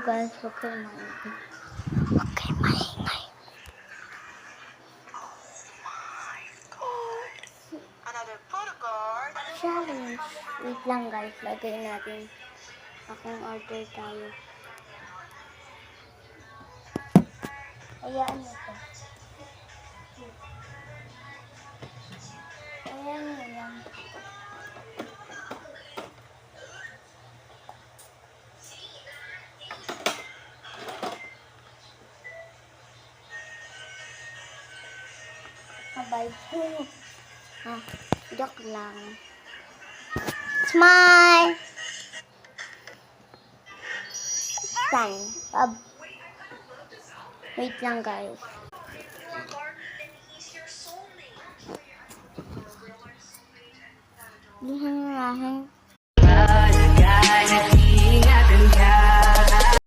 guys, huwag kayo maingay. Huwag kayo maingay. Another photo card. Challenge. Wait lang guys, lagay natin. Akong order tayo. Ayan ito. Ayan mo lang. Abay. Joke lang. Smile! Sign. Wait lang guys. Lihan nga.